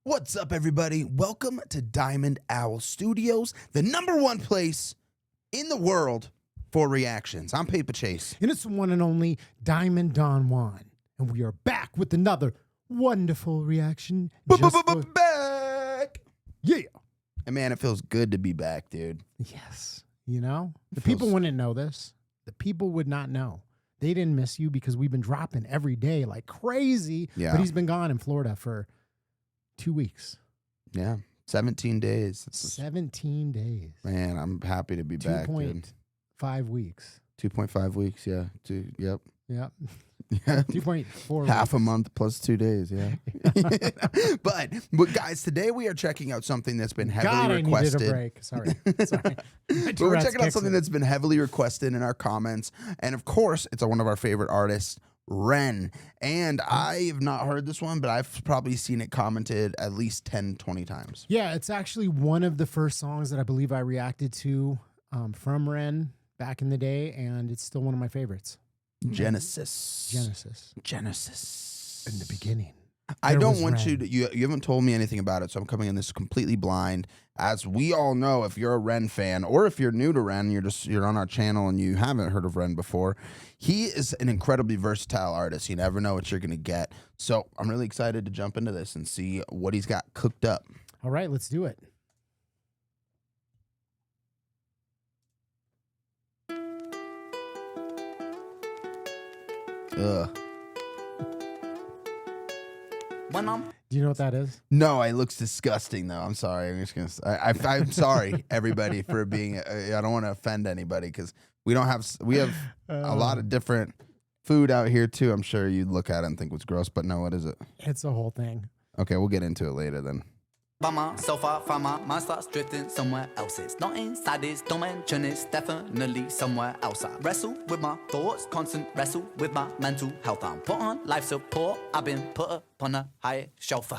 What's up, everybody? Welcome to Diamond Owl Studios, the #1 place in the world for reactions. I'm Paper Chase. And it's the one and only Diamond Don Juan. And we are back with another wonderful reaction. Back! Yeah. And man, it feels good to be back, dude. Yes. You know, the people wouldn't know this. The people would not know. They didn't miss you because we've been dropping every day like crazy. Yeah. But he's been gone in Florida for 2 weeks. Yeah, 17 days. 17 days. Man, I'm happy to be back, dude. 2.5 weeks. 2.5 weeks, yeah. Yep. Yeah. 2.4 Half a weeks. month plus 2 days, yeah. but guys, today we are checking out something that's been heavily requested. I needed a break. Sorry. But we're checking out something that's been heavily requested in our comments. And of course, it's one of our favorite artists, REN. And I have not heard this one, but I've probably seen it commented at least 10, 20 times. Yeah, it's actually one of the first songs that I believe I reacted to from REN back in the day, and it's still one of my favorites. Genesis. In the beginning. I don't want you to, you haven't told me anything about it, so I'm coming in this completely blind. As we all know, if you're a REN fan, or if you're new to REN, you're on our channel and you haven't heard of REN before, he is an incredibly versatile artist. You never know what you're going to get. So I'm really excited to jump into this and see what he's got cooked up. All right, let's do it. Ugh. Do you know what that is? No, it looks disgusting though. I'm sorry. I'm just gonna. I'm sorry, everybody, for being. I don't want to offend anybody because we have a lot of different food out here too. I'm sure you'd look at it and think it's gross, but no, what is it? It's a whole thing. Okay, we'll get into it later then. By myself, I find my mind starts drifting somewhere else. It's not inside this dimension, it's definitely somewhere else. I wrestle with my thoughts, constant wrestle with my mental health. I'm put on life support, I've been put upon a higher shelf.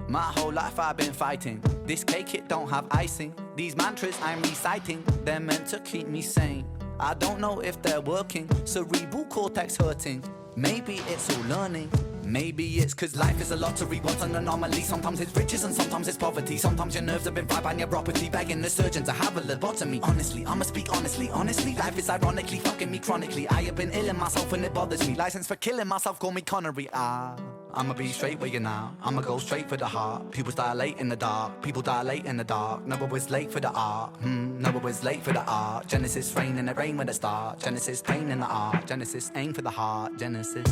My whole life I've been fighting. This cake, it don't have icing. These mantras I'm reciting, they're meant to keep me sane. I don't know if they're working, cerebral cortex hurting. Maybe it's all learning. Maybe it's cause life is a lottery, what's an anomaly? Sometimes it's riches and sometimes it's poverty. Sometimes your nerves have been fried by neuropathy, begging the surgeon to have a lobotomy. Honestly, I'ma speak honestly, life is ironically fucking me chronically. I have been ill in myself and it bothers me. License for killing myself, call me Connery. I'ma be straight with you now, I'ma go straight for the heart. Pupils dilate in the dark, people dilate in the dark. Never was late for the art, never was late for the art. Genesis rain and it rain when it start. Genesis pain in the art, Genesis aim for the heart. Genesis.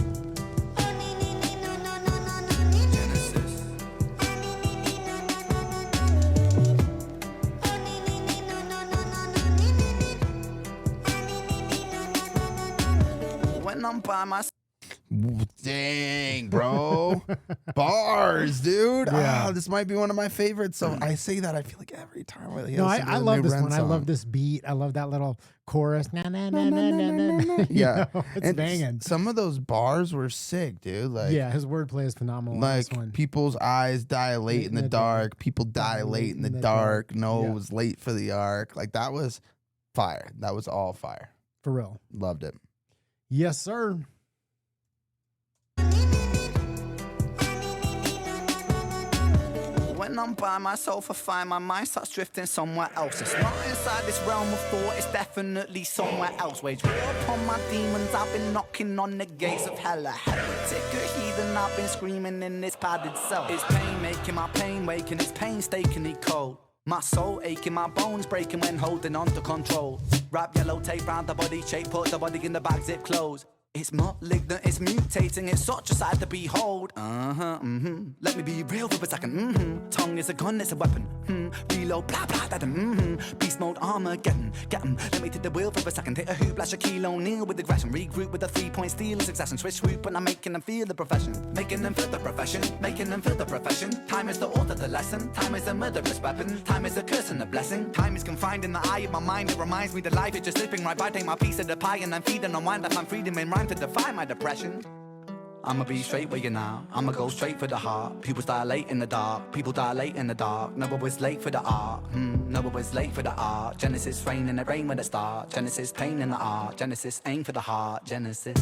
When I'm by myself. Dang, bro. Bars, dude. Yeah. This might be one of my favorites. So I say that, I feel like every time. No, I love this one. I love this beat. I love that little chorus. Na, na, na, na, na, na, na. Yeah. It's banging. Some of those bars were sick, dude. Like, yeah, his wordplay is phenomenal. Like, on this one. people's eyes dilate in the dark. People dilate in the dark. No, it was late for the arc. Like, that was fire. That was all fire. For real. Loved it. Yes, sir. When I'm by myself, I find my mind starts drifting somewhere else. It's not inside this realm of thought, it's definitely somewhere else. Wage war upon my demons, I've been knocking on the gates of hell. A heretic, a heathen, I've been screaming in this padded cell. It's pain making my pain waking, it's painstakingly cold. My soul aching, my bones breaking when holding on to control. Wrap yellow tape round the body shape, put the body in the bag, zip close. It's malignant, it's mutating, it's such a sight to behold. Let me be real for a second. Tongue is a gun, it's a weapon. Reload, blah blah, that. Beast mode, Armageddon. Get 'em. Let me take the wheel for a second. Hit a hoop, like Shaquille O'Neal with aggression. Regroup with a 3-point steal in succession. Switch route, but I'm making them feel the profession. Making them feel the profession. Making them feel the profession. Time is the author, the lesson. Time is a murderous weapon. Time is a curse and a blessing. Time is confined in the eye of my mind. It reminds me that life is just slipping right by. Take my piece of the pie and I'm feeding on wine. That I'm freedom in rhyme to defy my depression. I'ma be straight with you now, I'ma go straight for the heart. People dilate in the dark, people dilate in the dark. Never was late for the art, never was late for the art. Genesis rain and it rain when it start. Genesis pain in the art, Genesis aim for the heart. Genesis.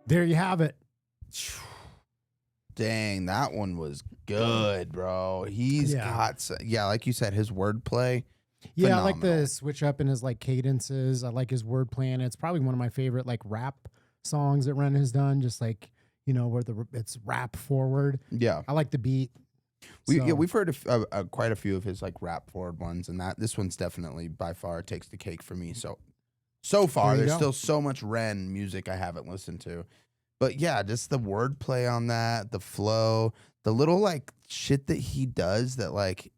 There you have it. Dang, that one was good, bro. He's got, like you said, his wordplay. Yeah, I like the switch up in his like cadences. I like his wordplay, and it's probably one of my favorite like rap songs that Ren has done. Just like where it's rap forward. Yeah, I like the beat. We've heard quite a few of his like rap forward ones, and this one's definitely by far takes the cake for me. So far, there's still so much Ren music I haven't listened to. But yeah, just the wordplay on that, the flow, the little like shit that he does that like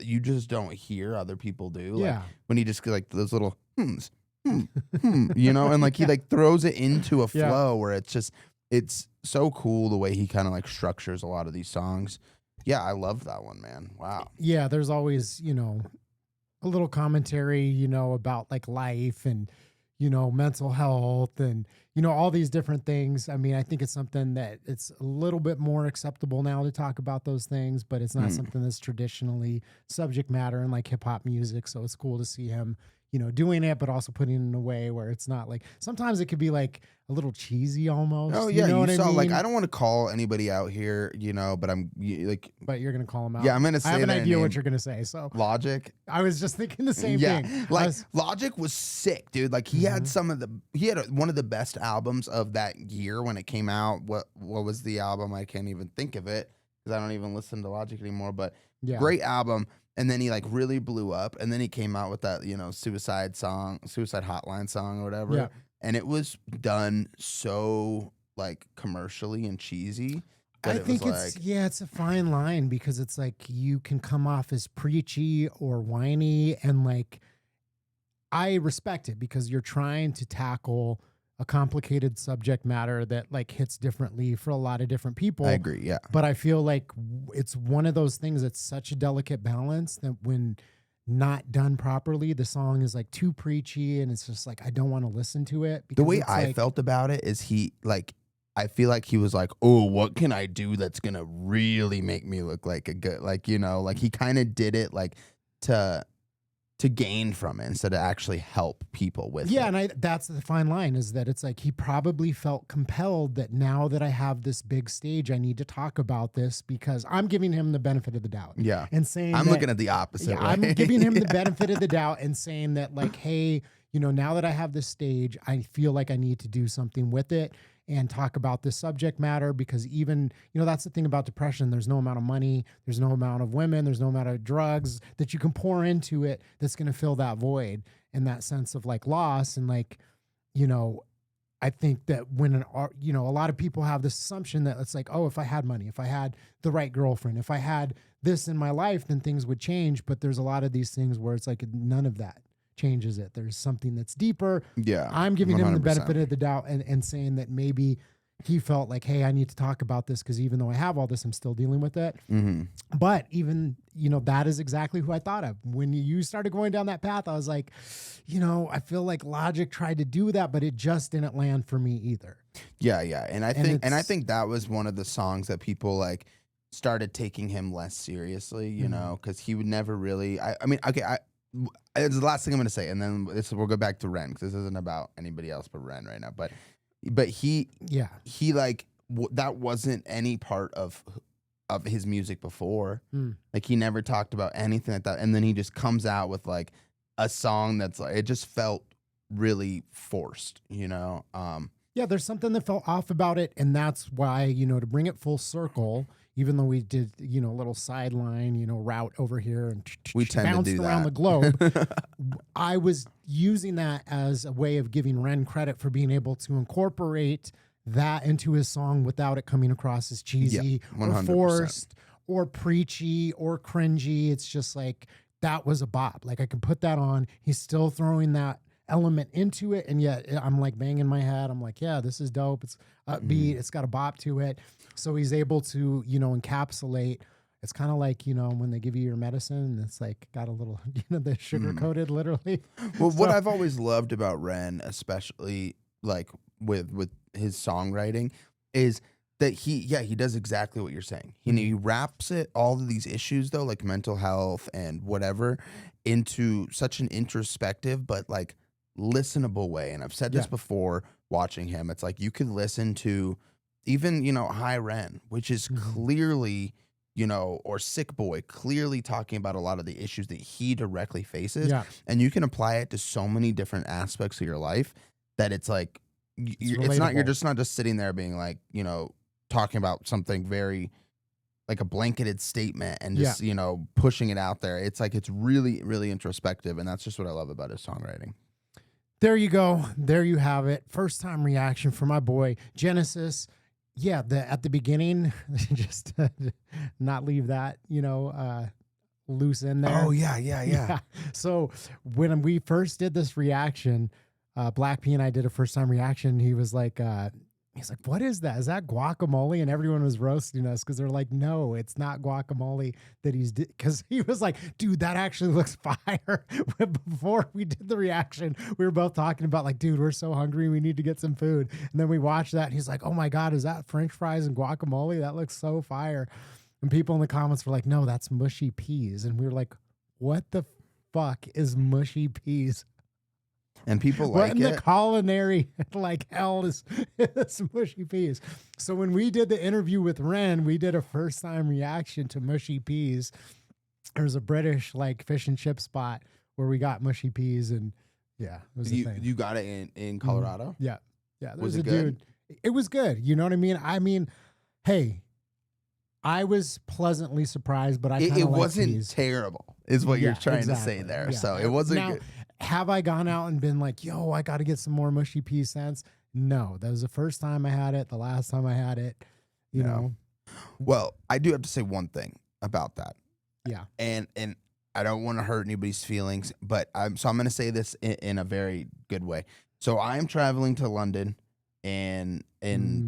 you just don't hear other people do. Yeah. Like when he just like those little hums, and like he like throws it into a flow where it's so cool the way he kind of like structures a lot of these songs. Yeah, I love that one, man. Wow. Yeah, there's always, a little commentary, about like life and mental health and, all these different things. I mean, I think it's something that it's a little bit more acceptable now to talk about those things, but it's not something that's traditionally subject matter in like hip hop music. So it's cool to see him, doing it, but also putting it in a way where it's not like, sometimes it could be like a little cheesy almost. Oh yeah, you know what I mean? Like, I don't want to call anybody out here, but I'm like, but you're gonna call him out. Yeah, I'm gonna say. I have an idea name. what you're gonna say. So Logic. I was just thinking the same thing. Like Logic was sick, dude. Like he had one of the best albums of that year when it came out. What was the album? I can't even think of it because I don't even listen to Logic anymore. But great album. And then he like really blew up. And then he came out with that, Suicide Hotline song or whatever. Yeah. And it was done so like commercially and cheesy. I think it's a fine line because it's like you can come off as preachy or whiny, and like I respect it because you're trying to tackle a complicated subject matter that like hits differently for a lot of different people. I agree, yeah. But I feel like it's one of those things that's such a delicate balance that when not done properly, the song is like too preachy and it's just like I don't want to listen to it. The way I felt about it is I feel like he was like, oh, what can I do that's gonna really make me look like a good, like, like he kind of did it like to gain from it instead of actually help people with it. Yeah, and that's the fine line, is that it's like he probably felt compelled that now that I have this big stage, I need to talk about this because I'm giving him the benefit of the doubt. Yeah. And saying I'm looking at the opposite. Yeah, I'm giving him the benefit of the doubt and saying that like, hey, now that I have this stage, I feel like I need to do something with it and talk about this subject matter because even, that's the thing about depression. There's no amount of money, there's no amount of women, there's no amount of drugs that you can pour into it that's going to fill that void and that sense of like loss. And like, I think that when a lot of people have this assumption that it's like, oh, if I had money, if I had the right girlfriend, if I had this in my life, then things would change. But there's a lot of these things where it's like none of that changes it. There's something that's deeper. Yeah. I'm giving 100%. Him the benefit of the doubt and saying that maybe he felt like, hey, I need to talk about this because even though I have all this, I'm still dealing with it. Mm-hmm. But even, that is exactly who I thought of. When you started going down that path, I was like, I feel like Logic tried to do that, but it just didn't land for me either. Yeah, yeah. And I think that was one of the songs that people like started taking him less seriously, because he would never really, it's the last thing I'm going to say, and then we'll go back to Ren because this isn't about anybody else but Ren right now. But he like that wasn't any part of his music before. Like he never talked about anything like that, and then he just comes out with like a song that's like it just felt really forced, Yeah, there's something that felt off about it, and that's why to bring it full circle. Even though we did, a little sideline, route over here and we tend bounced to do around that. the globe, I was using that as a way of giving Ren credit for being able to incorporate that into his song without it coming across as cheesy or forced or preachy or cringy. It's just like that was a bop. Like I could put that on. He's still throwing that element into it, and yet I'm like banging my head. I'm like, yeah, this is dope. It's upbeat. It's got a bop to it. So he's able to, encapsulate. It's kind of like, when they give you your medicine, it's like got a little, the sugar coated literally. Well, what I've always loved about Ren, especially like with his songwriting, is that he does exactly what you're saying. He wraps all of these issues though, like mental health and whatever, into such an introspective but like listenable way. And I've said this before, watching him. It's like you could listen to even, High Ren, which is clearly, or Sick Boy, clearly talking about a lot of the issues that he directly faces. Yeah. And you can apply it to so many different aspects of your life that it's like, you're relatable. just not just sitting there being like, talking about something very like a blanketed statement and just, pushing it out there. It's like, it's really, really introspective. And that's just what I love about his songwriting. There you go. There you have it. First time reaction for my boy Genesis. Yeah, at the beginning, just to not leave that, loose in there. Oh, yeah. So when we first did this reaction, Black P and I did a first time reaction. He was like, what is that? Is that guacamole? And everyone was roasting us because they're like, no, it's not guacamole that because he was like, dude, that actually looks fire. Before we did the reaction, we were both talking about like, dude, we're so hungry. We need to get some food. And then we watched that and he's like, oh my God, is that French fries and guacamole? That looks so fire. And people in the comments were like, no, that's mushy peas. And we were like, what the fuck is mushy peas? And people what like in it. the culinary like hell is mushy peas. So when we did the interview with Ren, we did a first time reaction to mushy peas. There's a British like fish and chip spot where we got mushy peas, and yeah, it was a thing. You got it in Colorado? Yeah. There's Was a it good? dude. It was good. You know what I mean? I mean, hey, I was pleasantly surprised, but it wasn't peas. Terrible, is what you're trying to say there. Yeah. So it wasn't now, good. Have I gone out and been like, yo, I got to get some more mushy pea scents? No, that was the first time I had it. The last time I had it, you know. Well, I do have to say one thing about that. Yeah. And I don't want to hurt anybody's feelings, but I'm going to say this in a very good way. So I am traveling to London in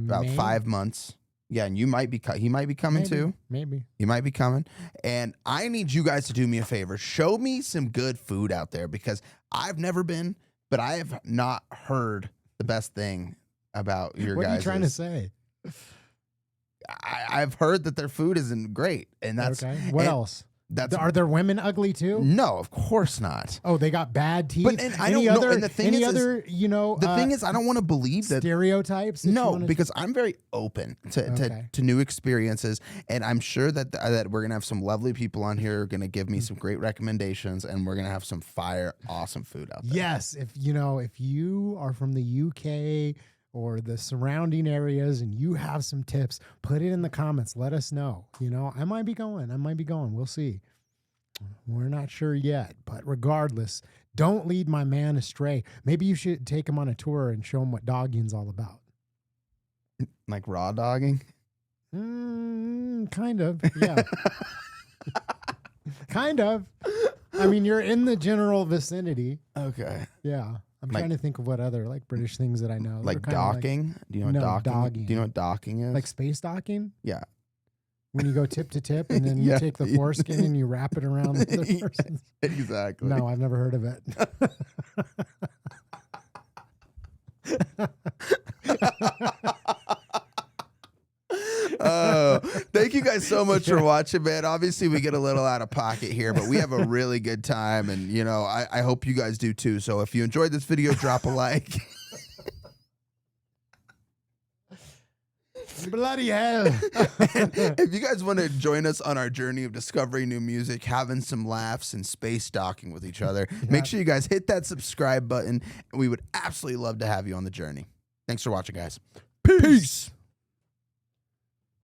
about 5 months. Yeah, and he might be coming too. Maybe. He might be coming. And I need you guys to do me a favor. Show me some good food out there because I've never been, but I have not heard the best thing about your guys. What are you trying to say? I've heard that their food isn't great. And that's okay. What else? Are there women ugly too? No, of course not. Oh, they got bad teeth. But I don't know. And the thing is, the thing is, I don't want to believe that stereotypes. No, because I'm very open to new experiences, and I'm sure that we're gonna have some lovely people on here who are gonna give me some great recommendations, and we're gonna have some fire, awesome food out there. Yes, if you are from the UK or the surrounding areas and you have some tips, put it in the comments. Let us know. I might be going. We'll see. We're not sure yet, but regardless, don't lead my man astray. Maybe you should take him on a tour and show him what dogging's all about. Like raw dogging? Kind of, yeah. Kind of. I mean, you're in the general vicinity. Okay. Yeah. I'm trying to think of what other British things that I know. Like docking? Do you know what docking? Dogging. Do you know what docking is? Like space docking? Yeah. When you go tip to tip and then you take the foreskin and you wrap it around the other person. Exactly. No, I've never heard of it. Thank you guys so much for watching, man. Obviously, we get a little out of pocket here, but we have a really good time, and I hope you guys do too. So if you enjoyed this video, drop a like. Bloody hell. If you guys want to join us on our journey of discovering new music, having some laughs, and space docking with each other, make sure you guys hit that subscribe button, and we would absolutely love to have you on the journey. Thanks for watching, guys. Peace.